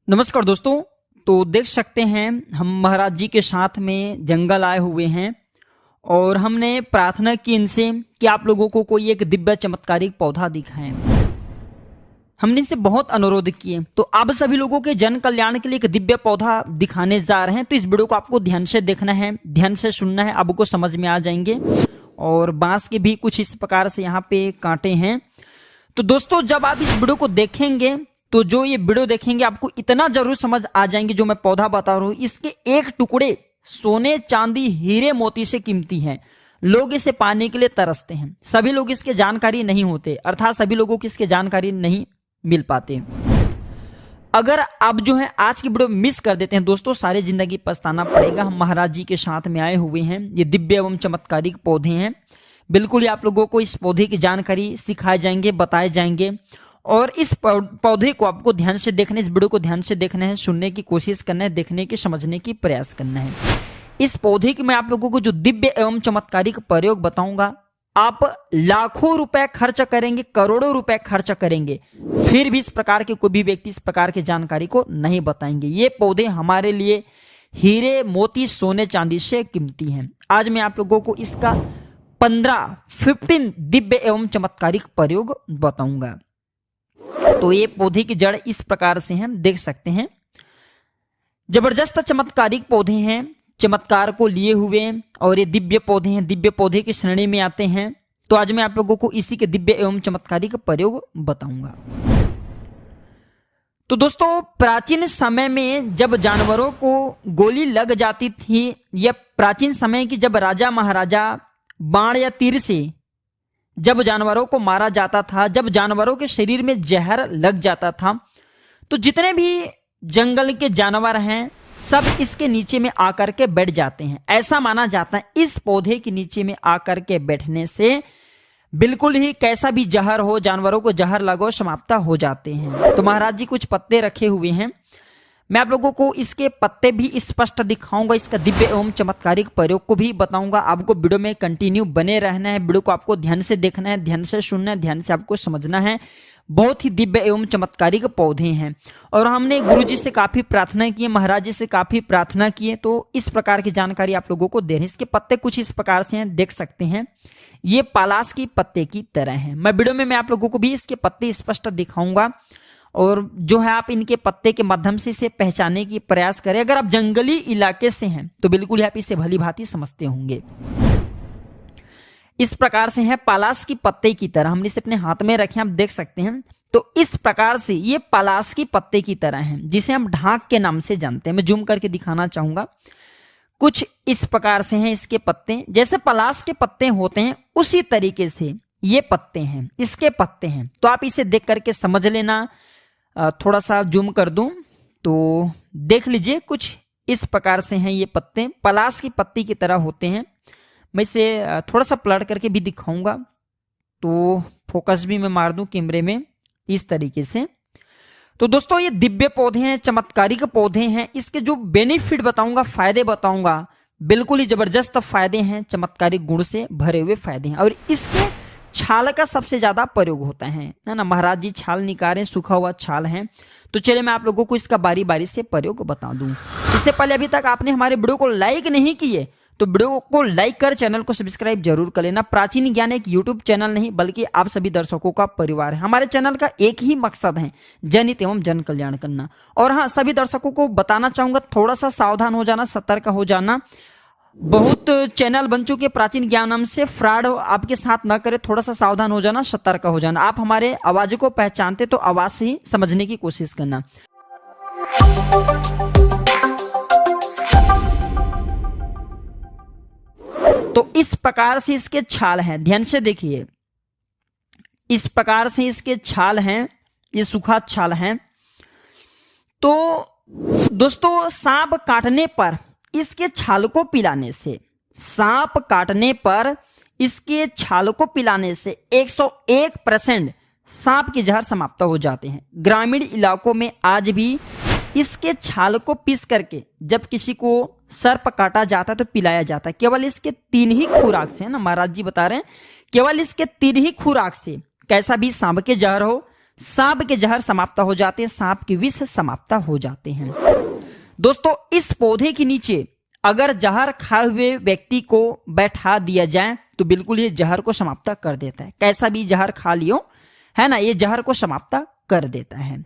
नमस्कार दोस्तों। तो देख सकते हैं हम महाराज जी के साथ में जंगल आए हुए हैं और हमने प्रार्थना की इनसे कि आप लोगों को कोई एक दिव्य चमत्कारिक पौधा दिखाएं। हमने इनसे बहुत अनुरोध किए, तो अब सभी लोगों के जन कल्याण के लिए एक दिव्य पौधा दिखाने जा रहे हैं। तो इस वीडियो को आपको ध्यान से देखना है, ध्यान से सुनना है, आपको समझ में आ जाएंगे। और बांस के भी कुछ इस प्रकार से यहाँ पे कांटे हैं। तो दोस्तों जब आप इस वीडियो को देखेंगे तो जो ये वीडियो देखेंगे आपको इतना जरूर समझ आ जाएंगे, जो मैं पौधा बता रहा हूं इसके एक टुकड़े सोने चांदी हीरे मोती से कीमती हैं। लोग इसे पाने के लिए तरसते हैं। सभी लोग इसके जानकारी नहीं होते, अर्थात सभी लोगों की इसके जानकारी नहीं मिल पाते। अगर आप जो है आज की वीडियो मिस कर देते हैं दोस्तों, सारी जिंदगी पछताना पड़ेगा। हम महाराज जी के साथ में आए हुए हैं। ये दिव्य एवं चमत्कारिक पौधे हैं। बिल्कुल ही आप लोगों को इस पौधे की जानकारी सिखाए जाएंगे, बताए जाएंगे। और इस पौधे को आपको ध्यान से देखना है, इस वीडियो को ध्यान से देखना है, सुनने की कोशिश करना है, देखने की समझने की प्रयास करना है। इस पौधे की मैं आप लोगों को जो दिव्य एवं चमत्कारिक प्रयोग बताऊंगा, आप लाखों रुपए खर्च करेंगे, करोड़ों रुपए खर्च करेंगे, फिर भी इस प्रकार के कोई भी व्यक्ति इस प्रकार की जानकारी को नहीं बताएंगे। ये पौधे हमारे लिए हीरे मोती सोने चांदी से कीमती हैं। आज मैं आप लोगों को इसका 15 दिव्य एवं चमत्कारिक प्रयोग बताऊंगा। तो ये पौधे की जड़ इस प्रकार से हम देख सकते हैं। जबरदस्त चमत्कारिक पौधे हैं, चमत्कार को लिए हुए, और ये दिव्य पौधे हैं, दिव्य पौधे की श्रेणी में आते हैं। तो आज मैं आप लोगों को इसी के दिव्य एवं चमत्कारिक प्रयोग बताऊंगा। तो दोस्तों प्राचीन समय में जब जानवरों को गोली लग जाती थी, या प्राचीन समय की जब राजा महाराजा बाण या तीर से जब जानवरों को मारा जाता था, जब जानवरों के शरीर में जहर लग जाता था, तो जितने भी जंगल के जानवर हैं सब इसके नीचे में आकर के बैठ जाते हैं। ऐसा माना जाता है इस पौधे के नीचे में आकर के बैठने से बिल्कुल ही कैसा भी जहर हो, जानवरों को जहर लगो, समाप्त हो जाते हैं। तो महाराज जी कुछ पत्ते रखे हुए हैं, मैं आप लोगों को इसके पत्ते भी स्पष्ट दिखाऊंगा, इसका दिव्य एवं चमत्कारिक प्रयोग को भी बताऊंगा। आपको वीडियो में कंटिन्यू बने रहना है, वीडियो को आपको ध्यान से देखना है, ध्यान से सुनना है, ध्यान से आपको समझना है। बहुत ही दिव्य एवं चमत्कारिक पौधे हैं। और हमने गुरु जी से काफी प्रार्थना की, महाराज जी से काफी प्रार्थना की है, तो इस प्रकार की जानकारी आप लोगों को दे रहे हैं। इसके पत्ते कुछ इस प्रकार से हैं, देख सकते हैं, ये पलाश की पत्ते की तरह है। मैं वीडियो में आप लोगों को भी इसके पत्ते स्पष्ट दिखाऊंगा, और जो है आप इनके पत्ते के माध्यम से इसे पहचानने की प्रयास करें। अगर आप जंगली इलाके से हैं तो बिल्कुल आप इसे भली भांति समझते होंगे। इस प्रकार से है पलाश की पत्ते की तरह, हमने इसे अपने हाथ में रखे, आप देख सकते हैं। तो इस प्रकार से ये पलाश की पत्ते की तरह है, जिसे हम ढाक के नाम से जानते हैं। मैं जूम करके दिखाना चाहूंगा। कुछ इस प्रकार से हैं इसके पत्ते, जैसे पलाश के पत्ते होते हैं उसी तरीके से ये पत्ते हैं, इसके पत्ते हैं। तो आप इसे देख करके समझ लेना। थोड़ा सा जूम कर दूं तो देख लीजिए, कुछ इस प्रकार से हैं ये पत्ते, पलाश की पत्ती की तरह होते हैं। मैं इसे थोड़ा सा पलट करके भी दिखाऊंगा, तो फोकस भी मैं मार दूं कैमरे में इस तरीके से। तो दोस्तों ये दिव्य पौधे हैं, चमत्कारिक पौधे हैं। इसके जो बेनिफिट बताऊंगा, फायदे बताऊंगा, बिल्कुल ही जबरदस्त फायदे हैं, चमत्कारिक गुण से भरे हुए फायदे हैं। और इसके छाल का सबसे ज्यादा प्रयोग होता है ना। महाराज जी छाल निकालें, सूखा हुआ छाल है। तो चलिए मैं आप लोगों को इसका बारी बारी से प्रयोग बता दूं। इससे पहले अभी तक आपने हमारे वीडियो को लाइक नहीं किए तो वीडियो को लाइक कर चैनल को सब्सक्राइब जरूर कर लेना। प्राचीन ज्ञान एक यूट्यूब चैनल नहीं बल्कि आप सभी दर्शकों का परिवार है। हमारे चैनल का एक ही मकसद है, जनहित एवं जन कल्याण करना। और हाँ, सभी दर्शकों को बताना चाहूंगा, थोड़ा सा सावधान हो जाना, सतर्क हो जाना। बहुत चैनल बन चुके प्राचीन ज्ञान नाम से, फ्रॉड आपके साथ ना करे, थोड़ा सा सावधान हो जाना, सतर्क हो जाना। आप हमारे आवाज को पहचानते तो आवाज से ही समझने की कोशिश करना। तो इस प्रकार से इसके छाल हैं, ध्यान से देखिए, इस प्रकार से इसके छाल हैं, ये सूखा छाल हैं। तो दोस्तों सांप काटने पर इसके छाल को पिलाने से, सांप काटने पर इसके छाल को पिलाने से 101% सांप के जहर समाप्त हो जाते हैं। ग्रामीण इलाकों में आज भी इसके छाल को पीस करके जब किसी को सर्प काटा जाता है तो पिलाया जाता है। केवल इसके 3 ही खुराक से, ना महाराज जी बता रहे हैं, केवल इसके 3 ही खुराक से कैसा भी सांप के जहर हो सांप के जहर समाप्त हो जाते हैं, सांप के विष समाप्त हो जाते हैं। दोस्तों इस पौधे के नीचे अगर जहर खाए हुए व्यक्ति को बैठा दिया जाए तो बिल्कुल ये जहर को समाप्त कर देता है। कैसा भी जहर खा लियो, है ना, ये जहर को समाप्त कर देता है।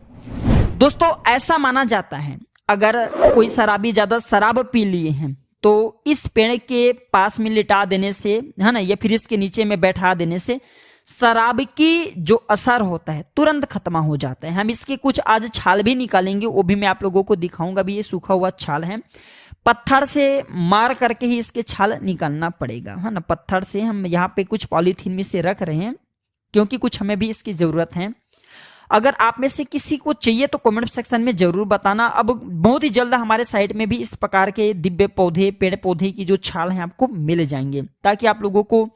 दोस्तों ऐसा माना जाता है अगर कोई शराबी ज्यादा शराब पी लिए हैं तो इस पेड़ के पास में लिटा देने से, है ना, या फिर इसके नीचे में बैठा देने से शराब की जो असर होता है तुरंत खत्म हो जाता है। हम इसके कुछ आज छाल भी निकालेंगे, वो भी मैं आप लोगों को दिखाऊंगा। भी ये सूखा हुआ छाल है, पत्थर से मार करके ही इसके छाल निकालना पड़ेगा, है ना। पत्थर से हम यहाँ पे कुछ पॉलीथीन में से रख रहे हैं क्योंकि कुछ हमें भी इसकी जरूरत है। अगर आप में से किसी को चाहिए तो कमेंट सेक्शन में जरूर बताना। अब बहुत ही जल्द हमारे साइट में भी इस प्रकार के दिव्य पौधे, पेड़ पौधे की जो छाल हैं आपको मिल जाएंगे, ताकि आप लोगों को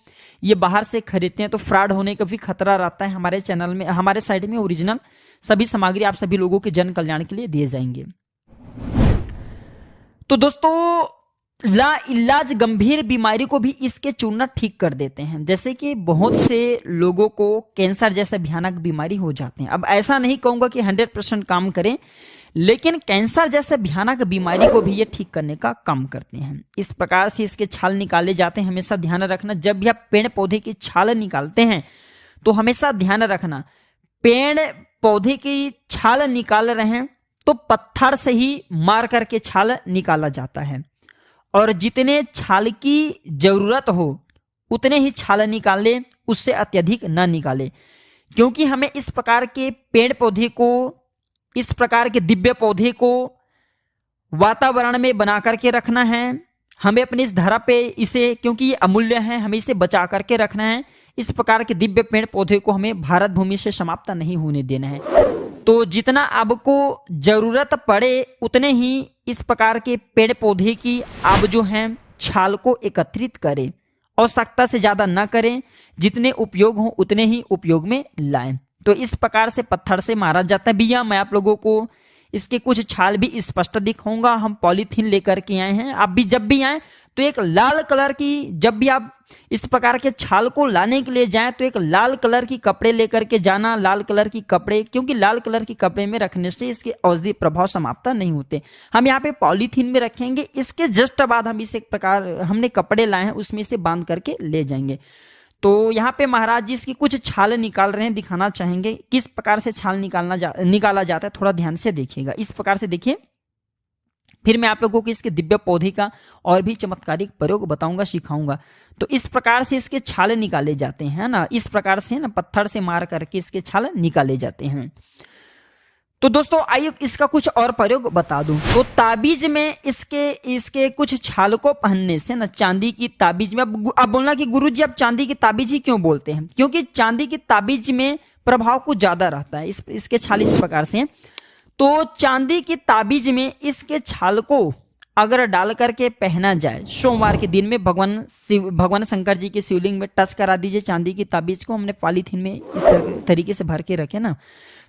ये बाहर से खरीदते हैं तो फ्रॉड होने का भी खतरा रहता है। हमारे चैनल में, हमारे साइट में ओरिजिनल सभी सामग्री आप सभी लोगों के जन कल्याण के लिए दिए जाएंगे। तो दोस्तों लाइलाज गंभीर बीमारी को भी इसके चूर्ण ठीक कर देते हैं। जैसे कि बहुत से लोगों को कैंसर जैसे भयानक बीमारी हो जाते हैं। अब ऐसा नहीं कहूंगा कि 100% काम करें, लेकिन कैंसर जैसे भयानक बीमारी को भी ये ठीक करने का काम करते हैं। इस प्रकार से इसके छाल निकाले जाते हैं। हमेशा ध्यान रखना, जब भी आप पेड़ पौधे की छाल निकालते हैं तो हमेशा ध्यान रखना, पेड़ पौधे की छाल निकाल रहे हैं तो पत्थर से ही मार करके छाल निकाला जाता है, और जितने छाल की जरूरत हो उतने ही छाल निकाले, उससे अत्यधिक न निकाले। क्योंकि हमें इस प्रकार के पेड़ पौधे को, इस प्रकार के दिव्य पौधे को वातावरण में बना करके रखना है। हमें अपनी इस धरा पे इसे, क्योंकि ये अमूल्य है, हमें इसे बचा करके रखना है। इस प्रकार के दिव्य पेड़ पौधे को हमें भारत भूमि से समाप्त नहीं होने देना है। तो जितना आपको जरूरत पड़े उतने ही इस प्रकार के पेड़ पौधे की आप जो हैं छाल को एकत्रित करें, आवश्यकता से ज्यादा ना करें। जितने उपयोग हो उतने ही उपयोग में लाएं। तो इस प्रकार से पत्थर से मारा जाता है। भैया मैं आप लोगों को इसके कुछ छाल भी स्पष्ट दिखाऊंगा। हम पॉलीथीन लेकर के आए हैं। आप भी जब भी आए तो एक लाल कलर की, जब भी आप इस प्रकार के छाल को लाने के लिए जाएं तो एक लाल कलर की कपड़े लेकर के जाना। लाल कलर की कपड़े, क्योंकि लाल कलर की कपड़े में रखने से इसके औषधि प्रभाव समाप्त नहीं होते। हम यहाँ पे पॉलीथीन में रखेंगे, इसके जस्ट बाद हम इसे एक प्रकार, हमने कपड़े लाए हैं उसमें से बांध करके ले जाएंगे। तो यहाँ पे महाराज जी इसकी कुछ छाल निकाल रहे हैं, दिखाना चाहेंगे किस प्रकार से छाल निकाला जाता है। थोड़ा ध्यान से देखिएगा, इस प्रकार से देखिए। फिर मैं आप लोगों को इसके दिव्य पौधे का और भी चमत्कारिक प्रयोग बताऊंगा, सिखाऊंगा। तो इस प्रकार से इसके छाल निकाले जाते हैं ना, इस प्रकार से ना पत्थर से मार करके इसके छाल निकाले जाते हैं। तो दोस्तों आइए इसका कुछ और प्रयोग बता दूं। तो ताबीज में इसके कुछ छाल को पहनने से ना, चांदी की ताबीज में, अब बोलना कि गुरुजी आप चांदी की ताबीज ही क्यों बोलते हैं? क्योंकि चांदी की ताबीज में प्रभाव कुछ ज्यादा रहता है। इसके छाल इस प्रकार से, तो चांदी की ताबीज में इसके छाल को अगर डाल करके पहना जाए, सोमवार के दिन में भगवान शंकर जी के शिवलिंग में टच करा दीजिए चांदी की ताबीज को। हमने पॉलीथीन में इस तरीके से भर के रखे ना,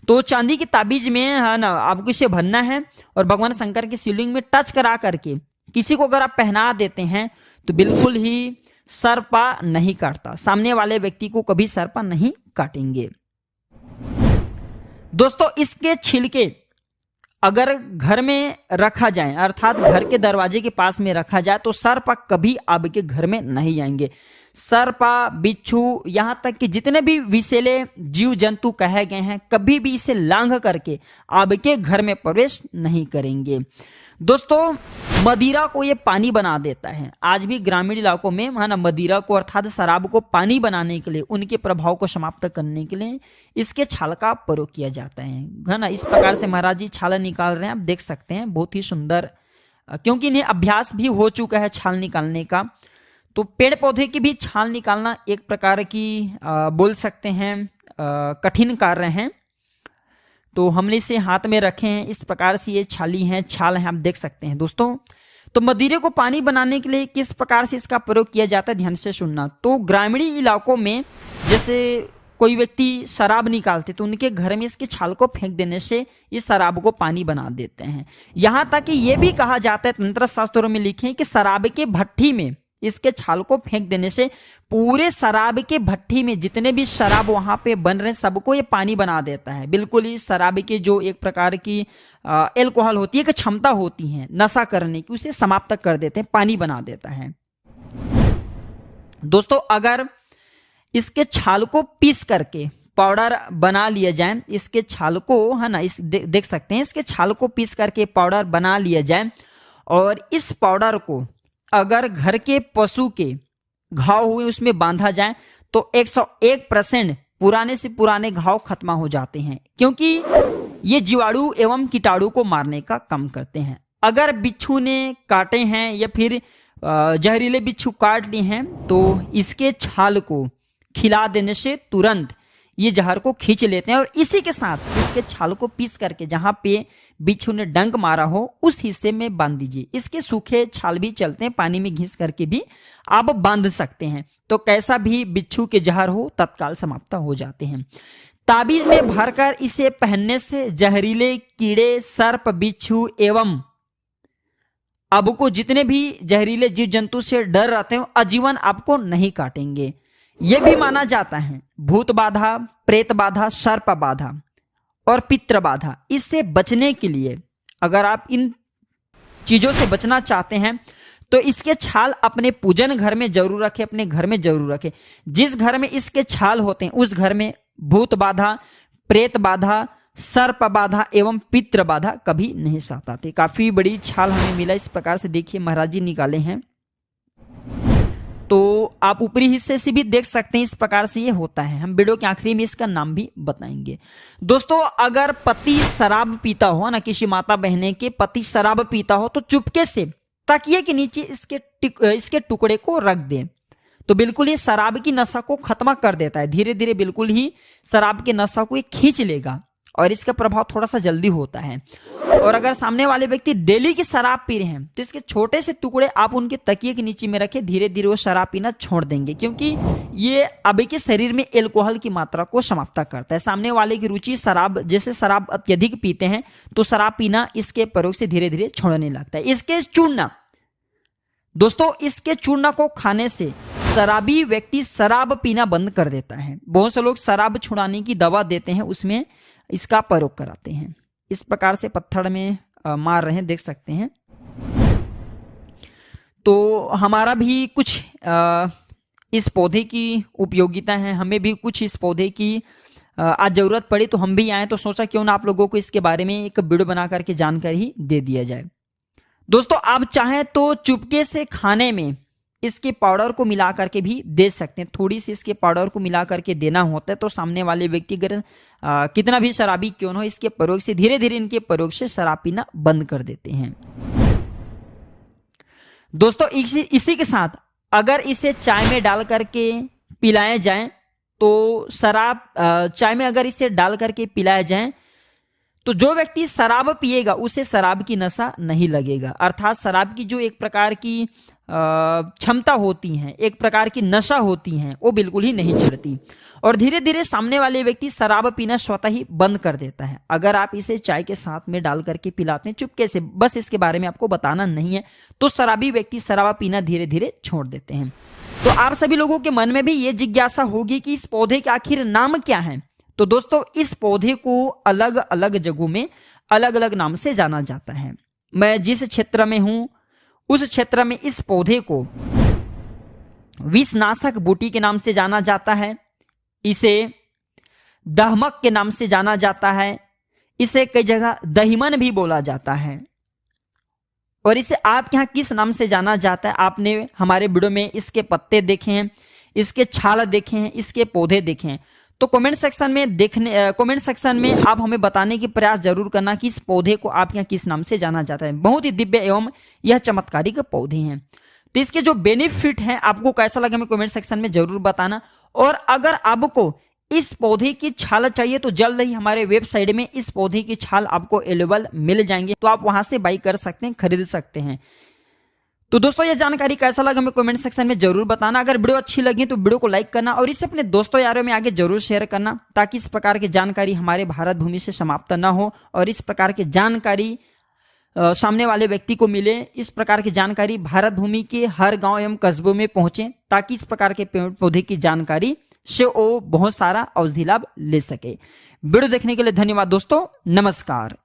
तो चांदी की ताबीज में, है ना, आपको इसे भरना है और भगवान शंकर के शिवलिंग में टच करा करके किसी को अगर आप पहना देते हैं तो बिल्कुल ही सर्पा नहीं काटता। सामने वाले व्यक्ति को कभी सर्पा नहीं काटेंगे। दोस्तों इसके छिलके अगर घर में रखा जाए, अर्थात घर के दरवाजे के पास में रखा जाए, तो सर्प कभी आपके घर में नहीं आएंगे। सर्पा, बिच्छू, यहाँ तक कि जितने भी विषैले जीव जंतु कहे गए हैं, कभी भी इसे लांघ करके आपके घर में प्रवेश नहीं करेंगे। दोस्तों मदिरा को ये पानी बना देता है। आज भी ग्रामीण इलाकों में, है ना, मदिरा को अर्थात शराब को पानी बनाने के लिए, उनके प्रभाव को समाप्त करने के लिए इसके छाल का प्रयोग किया जाता है ना। इस प्रकार से महाराज जी छाल निकाल रहे हैं, आप देख सकते हैं, बहुत ही सुंदर, क्योंकि इन्हें अभ्यास भी हो चुका है छाल निकालने का। तो पेड़ पौधे की भी छाल निकालना एक प्रकार की बोल सकते हैं कठिन कार्य है। तो हमने इसे हाथ में रखे हैं, इस प्रकार से ये छाल है, आप देख सकते हैं दोस्तों। तो मदिरे को पानी बनाने के लिए किस प्रकार से इसका प्रयोग किया जाता है, ध्यान से सुनना। तो ग्रामीण इलाकों में जैसे कोई व्यक्ति शराब निकालते तो उनके घर में इसकी छाल को फेंक देने से इस शराब को पानी बना देते हैं। यहाँ तक कि ये भी कहा जाता है, तंत्र शास्त्रों में लिखे कि शराब के भट्टी में इसके छाल को फेंक देने से पूरे शराब के भट्टी में जितने भी शराब वहां पे बन रहे हैं सबको ये पानी बना देता है। बिल्कुल ही शराब की जो एक प्रकार की एल्कोहल होती है, एक क्षमता होती है नशा करने की, उसे समाप्त कर देते हैं, पानी बना देता है। दोस्तों अगर इसके छाल को पीस करके पाउडर बना लिया जाए, इसके छाल को, है ना, इस देख सकते हैं, इसके छाल को पीस करके पाउडर बना लिया जाए और इस पाउडर को अगर घर के पशु के घाव हुए उसमें बांधा जाए तो 101% पुराने से पुराने घाव खत्म हो जाते हैं, क्योंकि ये जीवाणु एवं कीटाणु को मारने का काम करते हैं। अगर बिच्छू ने काटे हैं या फिर जहरीले बिच्छू काट लिए हैं तो इसके छाल को खिला देने से तुरंत ये जहर को खींच लेते हैं और इसी के साथ इसके छाल को पीस करके जहां पे बिच्छू ने डंक मारा हो उस हिस्से में बांध दीजिए। इसके सूखे छाल भी चलते हैं, पानी में घिस करके भी आप बांध सकते हैं, तो कैसा भी बिच्छू के जहर हो तत्काल समाप्त हो जाते हैं। ताबीज में भरकर इसे पहनने से जहरीले कीड़े, सर्प, बिच्छू एवं अब को जितने भी जहरीले जीव जंतु से डर रहते हो आजीवन आपको नहीं काटेंगे। यह भी माना जाता है भूत बाधा, प्रेत बाधा, सर्प बाधा और पितृ बाधा, इससे बचने के लिए अगर आप इन चीजों से बचना चाहते हैं तो इसके छाल अपने पूजन घर में जरूर रखें, अपने घर में जरूर रखें। जिस घर में इसके छाल होते हैं उस घर में भूत बाधा, प्रेत बाधा, सर्प बाधा एवं पितृ बाधा कभी नहीं साथ आते। काफी बड़ी छाल हमें मिला, इस प्रकार से देखिए महाराज जी निकाले हैं, तो आप ऊपरी हिस्से से भी देख सकते हैं, इस प्रकार से ये होता है। हम वीडियो के आखिरी में इसका नाम भी बताएंगे। दोस्तों अगर पति शराब पीता हो ना, किसी माता बहने के पति शराब पीता हो तो चुपके से तकिए के नीचे इसके टुकड़े को रख दें, तो बिल्कुल ये शराब की नशा को खत्म कर देता है। धीरे धीरे बिल्कुल ही शराब के नशा को ये खींच लेगा और इसका प्रभाव थोड़ा सा जल्दी होता है। और अगर सामने वाले व्यक्ति डेली की शराब पी रहे हैं तो इसके छोटे से टुकड़े आप उनके तकिए के नीचे में रखें, धीरे धीरे वो शराब पीना छोड़ देंगे, क्योंकि ये अभी के शरीर में एल्कोहल की मात्रा को समाप्त करता है। सामने वाले की रुचि शराब, जैसे शराब अत्यधिक पीते हैं तो शराब पीना इसके प्रयोग से धीरे धीरे छोड़ने लगता है। इसके चूर्ण, दोस्तों इसके चूर्ण को खाने से शराबी व्यक्ति शराब पीना बंद कर देता है। बहुत से लोग शराब छुड़ाने की दवा देते हैं, उसमें इसका प्रयोग कराते हैं। इस प्रकार से पत्थर में मार रहे हैं, देख सकते हैं। तो हमारा भी कुछ इस पौधे की उपयोगिता है, हमें भी कुछ इस पौधे की आज जरूरत पड़ी तो हम भी आए, तो सोचा क्यों ना आप लोगों को इसके बारे में एक वीडियो बना करके जानकारी दे दिया जाए। दोस्तों आप चाहें तो चुपके से खाने में इसके पाउडर को मिला करके भी दे सकते हैं। थोड़ी सी इसके पाउडर को मिला करके देना होता है तो सामने वाले व्यक्ति अगर कितना भी शराबी क्यों न हो, इसके प्रयोग से धीरे धीरे इनके प्रयोग से शराब पीना बंद कर देते हैं। दोस्तों इसी के साथ अगर इसे चाय में डाल करके पिलाया जाए तो शराब, चाय में अगर इसे डाल करके पिलाया जाए तो जो व्यक्ति शराब पिएगा उसे शराब की नशा नहीं लगेगा। अर्थात शराब की जो एक प्रकार की क्षमता होती है, एक प्रकार की नशा होती है, वो बिल्कुल ही नहीं चढ़ती और धीरे धीरे सामने वाले व्यक्ति शराब पीना स्वतः ही बंद कर देता है। अगर आप इसे चाय के साथ में डाल करके पिलाते हैं चुपके से, बस इसके बारे में आपको बताना नहीं है, तो शराबी व्यक्ति शराब पीना धीरे धीरे छोड़ देते हैं। तो आप सभी लोगों के मन में भी ये जिज्ञासा होगी कि इस पौधे के आखिर नाम क्या है। तो दोस्तों इस पौधे को अलग अलग जगहों में अलग अलग नाम से जाना जाता है। मैं जिस क्षेत्र में हूं उस क्षेत्र में इस पौधे को विषनाशक बूटी के नाम से जाना जाता है, इसे दहमक के नाम से जाना जाता है, इसे कई जगह दहिमन भी बोला जाता है। और इसे आपके यहाँ किस नाम से जाना जाता है, आपने हमारे वीडियो में इसके पत्ते देखे हैं, इसके छाल देखे हैं, इसके पौधे देखे हैं, तो कमेंट सेक्शन में आप हमें बताने की प्रयास जरूर करना कि इस पौधे को आप यहाँ किस नाम से जाना जाता है। बहुत ही दिव्य एवं यह चमत्कारिक पौधे हैं। तो इसके जो बेनिफिट हैं आपको कैसा लगा हमें कमेंट सेक्शन में जरूर बताना। और अगर आपको इस पौधे की छाल चाहिए तो जल्द ही हमारे वेबसाइट में इस पौधे की छाल आपको अवेलेबल मिल जाएंगे, तो आप वहां से बाई कर सकते हैं, खरीद सकते हैं। तो दोस्तों यह जानकारी कैसा लगा हमें कमेंट सेक्शन में जरूर बताना। अगर वीडियो अच्छी लगी तो वीडियो को लाइक करना और इसे अपने दोस्तों यारों में आगे जरूर शेयर करना, ताकि इस प्रकार की जानकारी हमारे भारत भूमि से समाप्त ना हो और इस प्रकार की जानकारी सामने वाले व्यक्ति को मिले। इस प्रकार की जानकारी भारत भूमि के हर गांव एवं कस्बों में पहुंचे, ताकि इस प्रकार के पेड़ पौधे की जानकारी से वो बहुत सारा औषधि लाभ ले सके। वीडियो देखने के लिए धन्यवाद दोस्तों, नमस्कार।